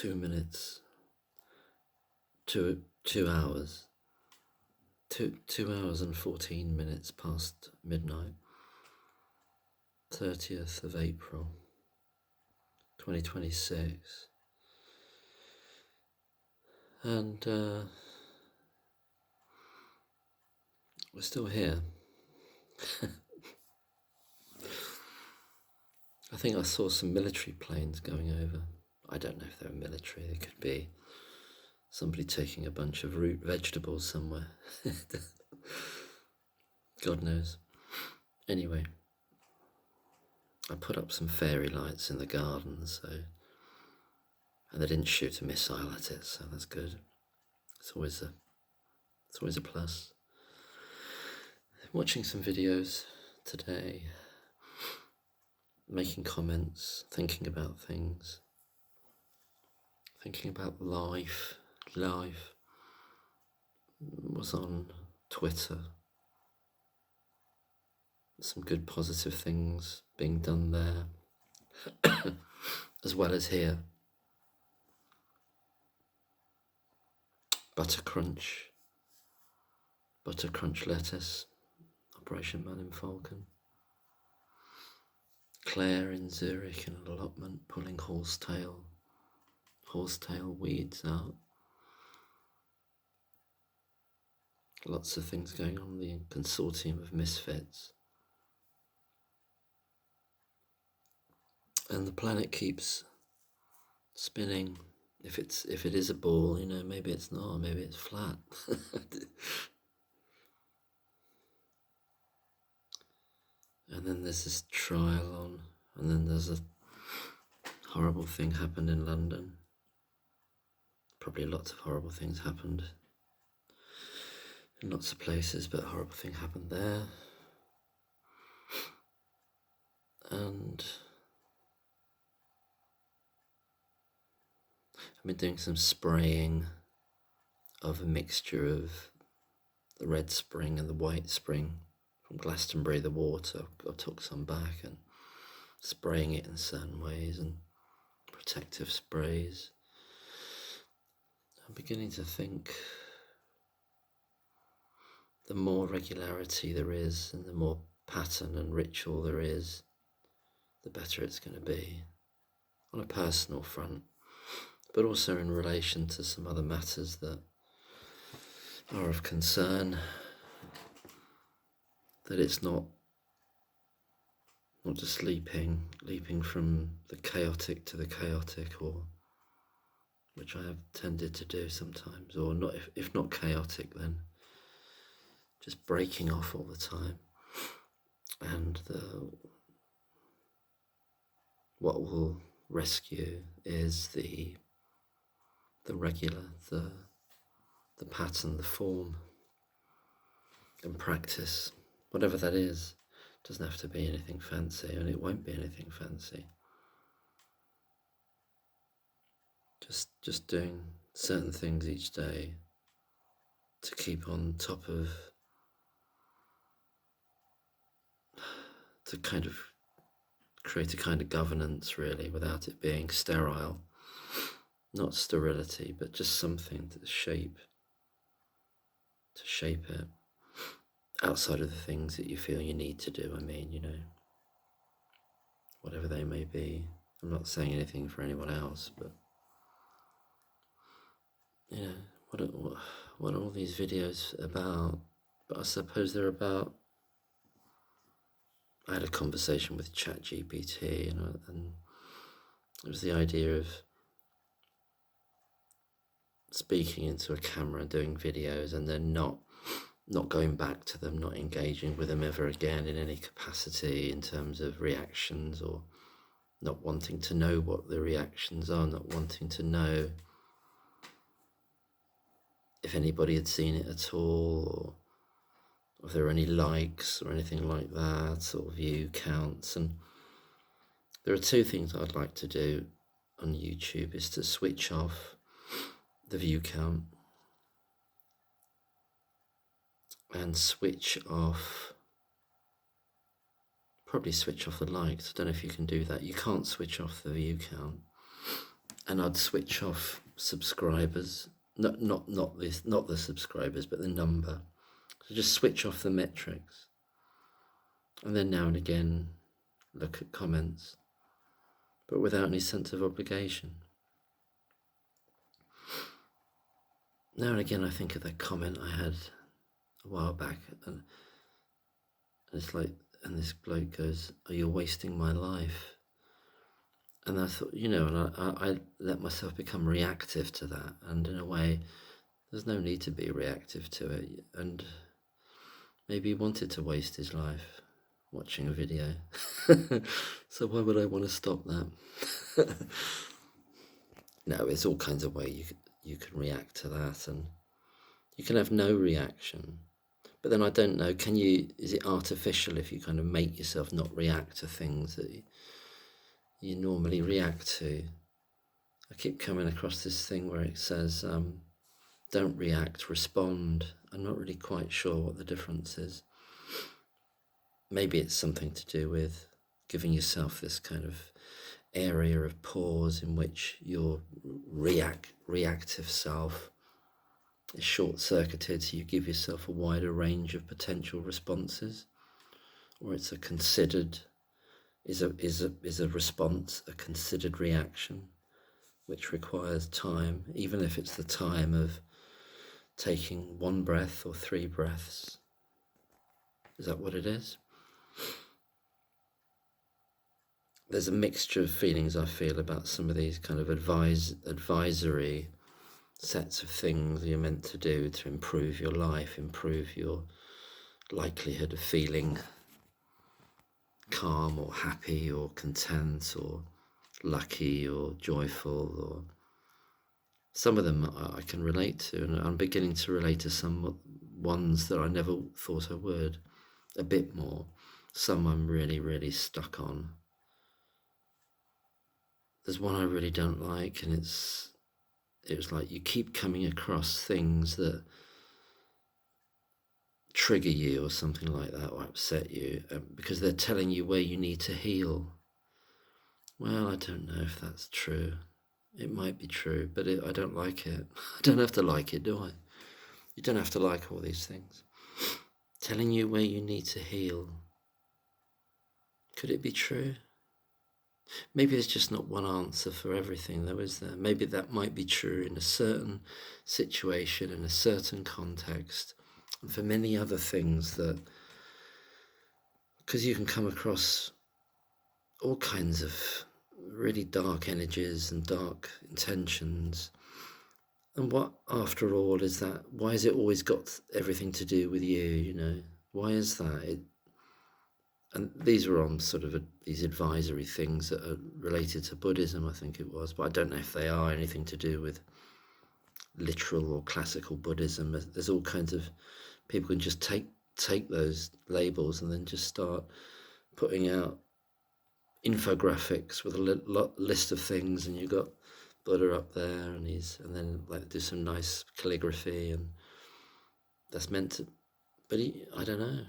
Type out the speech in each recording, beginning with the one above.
2 minutes, 2 hours, 2 hours and 14 minutes past midnight, 30th of April, 2026. And we're still here. I think I saw some military planes going over. I don't know if they're military. They could be somebody taking a bunch of root vegetables somewhere. God knows. Anyway, I put up some fairy lights in the garden, and they didn't shoot a missile at it, so that's good. It's always a plus. I'm watching some videos today, making comments, thinking about things, thinking about life. Was on Twitter. Some good positive things being done there, as well as here. Butter crunch lettuce, Operation Man in Falcon. Claire in Zurich in an allotment pulling horsetail weeds out. Lots of things going on, the consortium of misfits. And the planet keeps spinning. If it is a ball, maybe it's not, maybe it's flat. And then there's this trial on, and then there's a horrible thing happened in London. Probably lots of horrible things happened in lots of places, but a horrible thing happened there. And I've been doing some spraying of a mixture of the red spring and the white spring from Glastonbury, the water. I took some back and spraying it in certain ways and protective sprays. I'm beginning to think the more regularity there is and the more pattern and ritual there is, the better it's going to be on a personal front, but also in relation to some other matters that are of concern, that it's not just leaping from the chaotic to the chaotic, or which I have tended to do sometimes, or not, if not chaotic, then just breaking off all the time. And what will rescue is the regular, the pattern, the form, and practice, whatever that is. It doesn't have to be anything fancy, and it won't be anything fancy. Just doing certain things each day to keep on top of, to kind of create a kind of governance, really, without it being sterile. Not sterility, but just something to shape it outside of the things that you feel you need to do. Whatever they may be. I'm not saying anything for anyone else, but what are all these videos about? But I suppose they're about, I had a conversation with ChatGPT, and it was the idea of speaking into a camera and doing videos and then not going back to them, not engaging with them ever again in any capacity in terms of reactions, or not wanting to know what the reactions are, not wanting to know if anybody had seen it at all, or if there were any likes or anything like that, or view counts. And there are two things I'd like to do on YouTube, is to switch off the view count and probably switch off the likes. I don't know if you can do that. You can't switch off the view count. and I'd switch off subscribers, not the subscribers, but the number. So just switch off the metrics, and then now and again look at comments, but without any sense of obligation. Now and again I think of that comment I had a while back, and it's like, and this bloke goes, "Are you wasting my life?" And I thought, and I let myself become reactive to that, and in a way there's no need to be reactive to it, and maybe he wanted to waste his life watching a video. So why would I want to stop that? No, there's all kinds of ways you can react to that, and you can have no reaction. But then I don't know, is it artificial if you kind of make yourself not react to things that you normally react to? I keep coming across this thing where it says, don't react, respond. I'm not really quite sure what the difference is. Maybe it's something to do with giving yourself this kind of area of pause in which your reactive self is short-circuited, so you give yourself a wider range of potential responses, or it's a considered, is a response, a considered reaction, which requires time, even if it's the time of taking 1 breath or 3 breaths. Is that what it is? There's a mixture of feelings I feel about some of these kind of advisory sets of things you're meant to do to improve your life, improve your likelihood of feeling calm or happy or content or lucky or joyful, or some of them I can relate to, and I'm beginning to relate to some ones that I never thought I would a bit more. Some I'm really, really stuck on. There's one I really don't like, and it was like you keep coming across things that trigger you or something like that, or upset you, because they're telling you where you need to heal. Well, I don't know if that's true. It might be true, but I don't like it. I don't have to like it, do I? You don't have to like all these things. Telling you where you need to heal. Could it be true? Maybe there's just not one answer for everything, though, is there? Maybe that might be true in a certain situation, in a certain context, and for many other things that, because you can come across all kinds of really dark energies and dark intentions. And what, after all, is that? Why has it always got everything to do with you, Why is that? And these were on sort of these advisory things that are related to Buddhism, I think it was, but I don't know if they are anything to do with literal or classical Buddhism. There's all kinds of, people can just take those labels and then just start putting out infographics with a list of things, and you've got Buddha up there, and then like do some nice calligraphy, and that's meant to, but I don't know.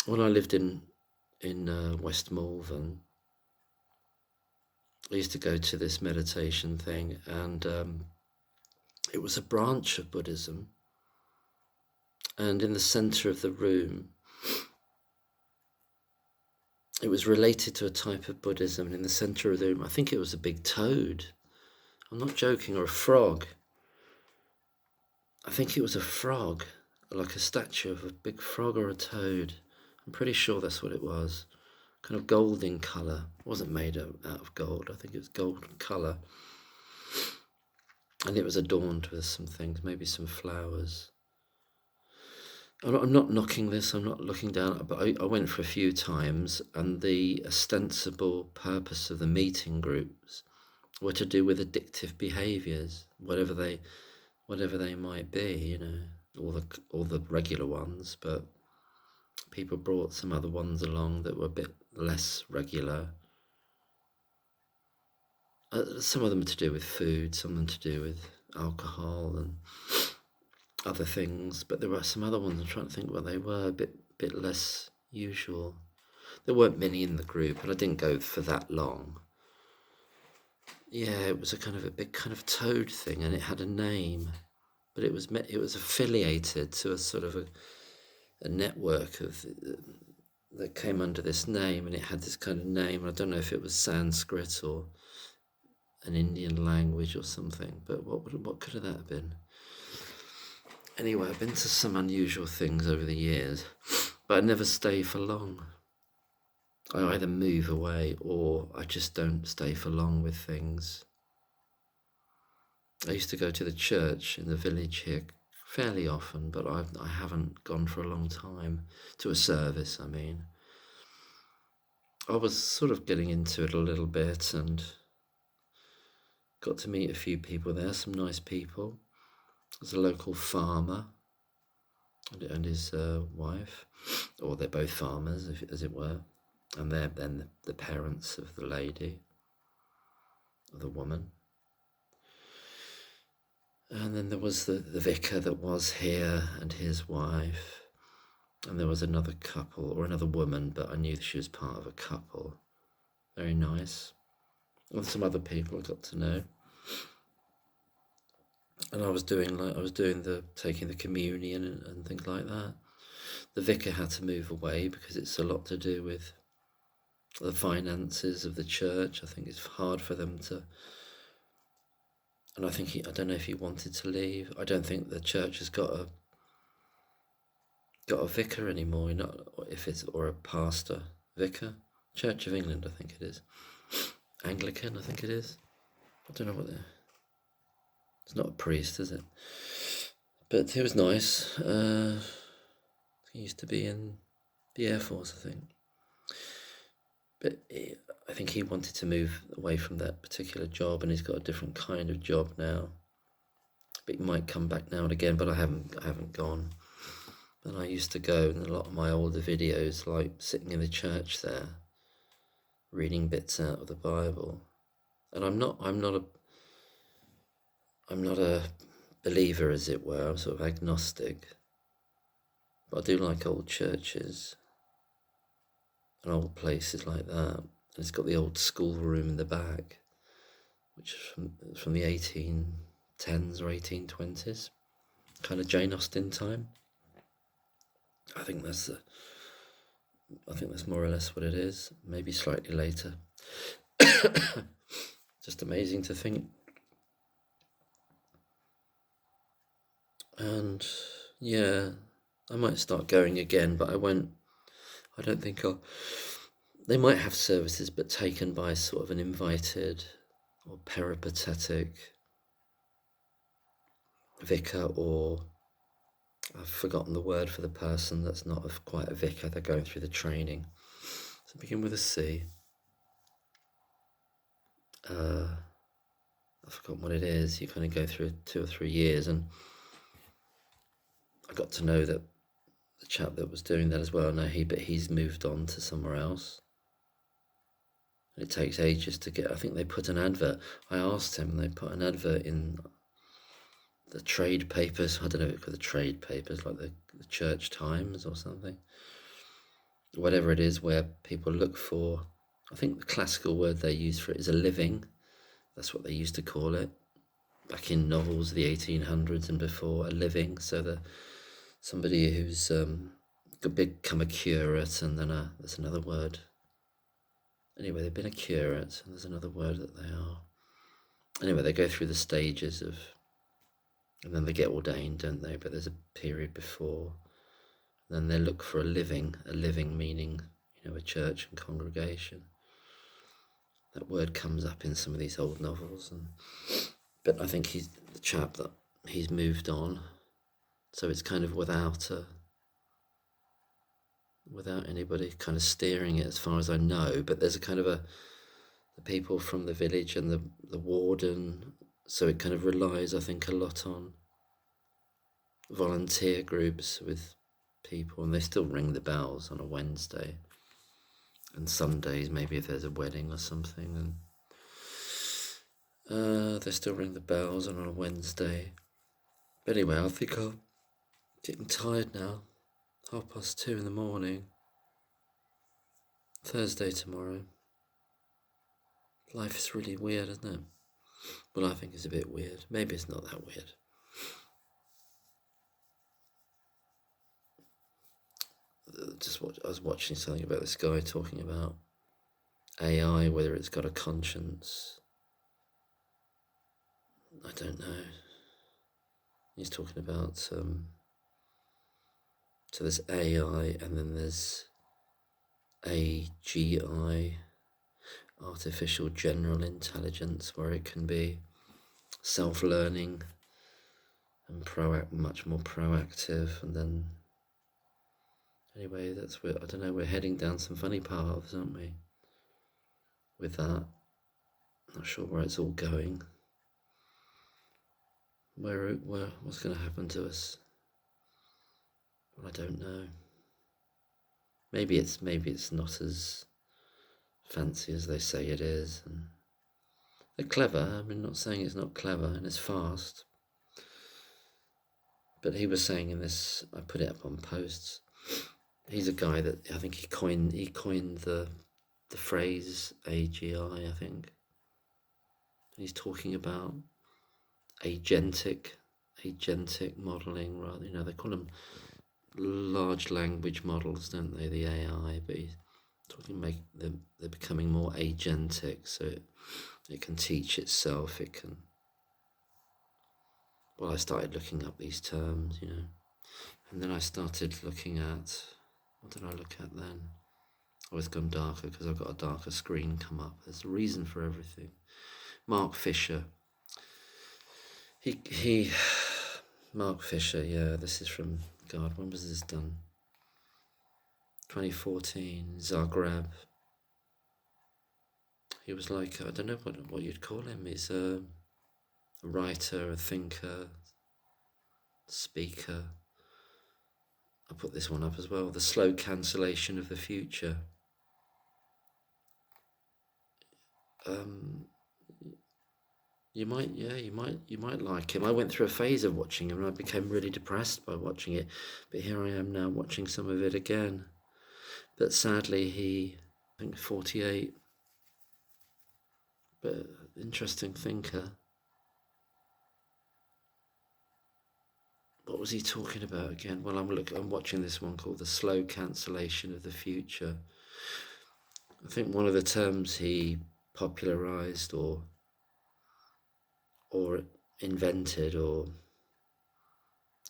When I lived in West Malvern, I used to go to this meditation thing, and it was a branch of Buddhism, and in the center of the room, it was related to a type of Buddhism, and in the center of the room, I think it was a big toad. I'm not joking, or a frog. I think it was a frog, like a statue of a big frog or a toad. I'm pretty sure that's what it was. Kind of golden colour. It wasn't made out of gold. I think it was golden colour. And it was adorned with some things, maybe some flowers. I'm not knocking this, I'm not looking down, but I went for a few times, and the ostensible purpose of the meeting groups were to do with addictive behaviours, whatever they might be, all the regular ones, but people brought some other ones along that were a bit less regular. Some of them to do with food, some of them to do with alcohol and other things, but there were some other ones, I'm trying to think what they were, a bit less usual. There weren't many in the group, and I didn't go for that long. yeah, it was a big kind of toad thing, and it had a name, but it was affiliated to a sort of a network of that came under this name, and it had this kind of name. I don't know if it was Sanskrit or an Indian language or something, but what could that have been? Anyway, I've been to some unusual things over the years, but I never stay for long. I either move away or I just don't stay for long with things. I used to go to the church in the village here fairly often, but I haven't gone for a long time to a service, I mean. I was sort of getting into it a little bit and got to meet a few people there, some nice people. There's a local farmer and his wife, or they're both farmers, as it were, and they're then the parents of the lady, of the woman. And then there was the vicar that was here and his wife, and there was another couple, or another woman, but I knew she was part of a couple. Very nice. And some other people I got to know. And I was doing taking the communion and things like that. The vicar had to move away because it's a lot to do with the finances of the church. I think it's hard for them to, and I don't know if he wanted to leave. I don't think the church has got a vicar anymore, or a pastor. Vicar? Church of England, I think it is. Anglican, I think it is. I don't know what it's not a priest, is it? But he was nice. He used to be in the Air Force, I think. But I think he wanted to move away from that particular job, and he's got a different kind of job now. But he might come back now and again, but I haven't gone. And I used to go in a lot of my older videos, like sitting in the church there, reading bits out of the Bible. And I'm not a believer, as it were. I'm sort of agnostic. But I do like old churches and old places like that. And it's got the old schoolroom in the back, which is from the 1810s or 1820s, kind of Jane Austen time. I think that's more or less what it is, maybe slightly later. Just amazing to think. And yeah, I might start going again, but I won't. I don't think I'll. They might have services, but taken by sort of an invited or peripatetic vicar, or I've forgotten the word for the person that's not quite a vicar. They're going through the training. So begin with a C. I've forgotten what it is. You kind of go through 2 or 3 years, and I got to know that the chap that was doing that as well. No, he's moved on to somewhere else. And it takes ages to get. I think they put an advert. I asked him, and they put an advert in the trade papers. I don't know if it's called the trade papers, like the Church Times or something. Whatever it is, where people look for. I think the classical word they use for it is a living. That's what they used to call it back in novels of the 1800s and before, a living. So somebody who's become a curate, and then there's another word. Anyway, they've been a curate, and there's another word that they are. Anyway, they go through the stages of, and then they get ordained, don't they? But there's a period before. Then they look for a living meaning, a church and congregation. That word comes up in some of these old novels, but I think he's the chap that he's moved on, so it's kind of without anybody kind of steering it, as far as I know. But there's a kind of the people from the village and the warden, so it kind of relies, I think, a lot on volunteer groups with people, and they still ring the bells on a Wednesday. And Sundays, maybe if there's a wedding or something, and they still ring the bells on a Wednesday. But anyway, I think I'm getting tired now. 2:30 in the morning. Thursday tomorrow. Life is really weird, isn't it? Well, I think it's a bit weird. Maybe it's not that weird. I was watching something about this guy talking about AI, whether it's got a conscience. I don't know. He's talking about so there's AI and then there's AGI, artificial general intelligence, where it can be self-learning and much more proactive. And then anyway, that's where, I don't know, we're heading down some funny paths, aren't we, with that? Not sure where it's all going. Where what's going to happen to us? Well, I don't know. Maybe it's not as fancy as they say it is, and they're clever. I mean, not saying it's not clever, and it's fast. But he was saying in this, I put it up on posts. He's a guy that I think he coined the phrase AGI. I think he's talking about agentic modeling, rather. You know, they call them large language models, don't they? The AI, but he's talking they're becoming more agentic, so it can teach itself. It can. Well, I started looking up these terms, you know, and then I started looking at, what did I look at then? Oh, it's gone darker because I've got a darker screen come up. There's a reason for everything. Mark Fisher. Mark Fisher, yeah, this is from, God, when was this done? 2014, Zagreb. He was like, I don't know what you'd call him. He's a writer, a thinker, speaker. I put this one up as well. The slow cancellation of the future. You might like him. I went through a phase of watching him and I became really depressed by watching it. But here I am now watching some of it again. But sadly I think 48, but interesting thinker. What was he talking about again? Well, I'm watching this one called The Slow Cancellation of the Future. I think one of the terms he popularized or invented or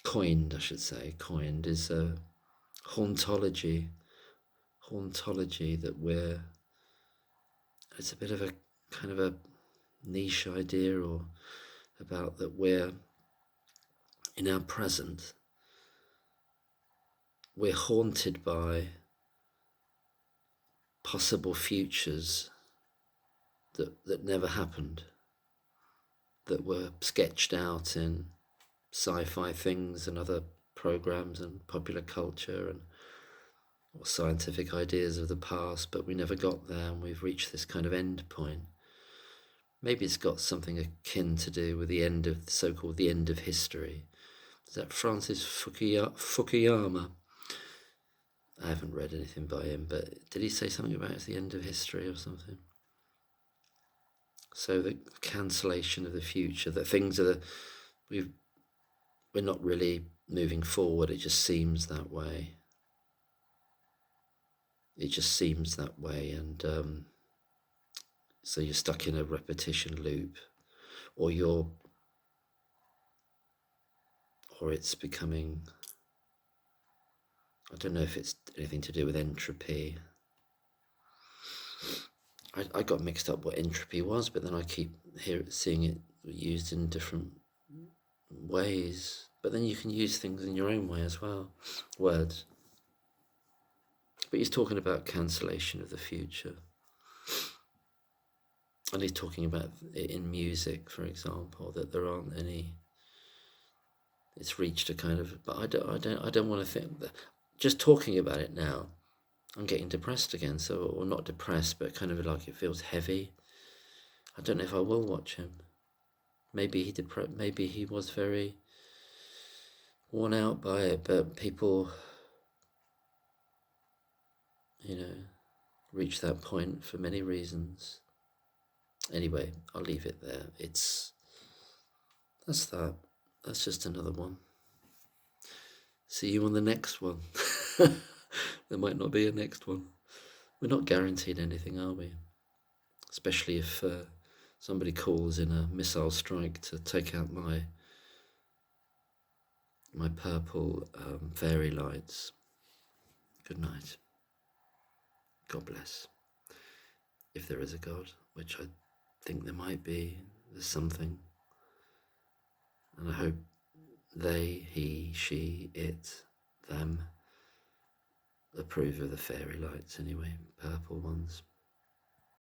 coined, I should say, is hauntology. Hauntology, that it's a bit of a kind of a niche idea, or about that we're, in our present, we're haunted by possible futures that never happened, that were sketched out in sci-fi things and other programs and popular culture and or scientific ideas of the past, but we never got there, and we've reached this kind of end point. Maybe it's got something akin to do with the end of, so-called the end of history. Is that Francis Fukuyama? I haven't read anything by him, but did he say something about it's the end of history or something? So the cancellation of the future, that things we're not really moving forward, it just seems that way. It just seems that way, and so you're stuck in a repetition loop, or it's becoming, I don't know if it's anything to do with entropy. I got mixed up what entropy was, but then I keep seeing it used in different ways. But then you can use things in your own way as well, words. But he's talking about cancellation of the future. And he's talking about it in music, for example, that there aren't any. It's reached a kind of, but I don't want to think that. Just talking about it now, I'm getting depressed again. So, or not depressed, but kind of like it feels heavy. I don't know if I will watch him. Maybe he was very worn out by it, but people, reach that point for many reasons. Anyway, I'll leave it there. That's that. That's just another one. See you on the next one. There might not be a next one. We're not guaranteed anything, are we? Especially if somebody calls in a missile strike to take out my purple fairy lights. Good night. God bless. If there is a God, which I think there might be, there's something. And I hope they, he, she, it, them approve of the fairy lights anyway, purple ones.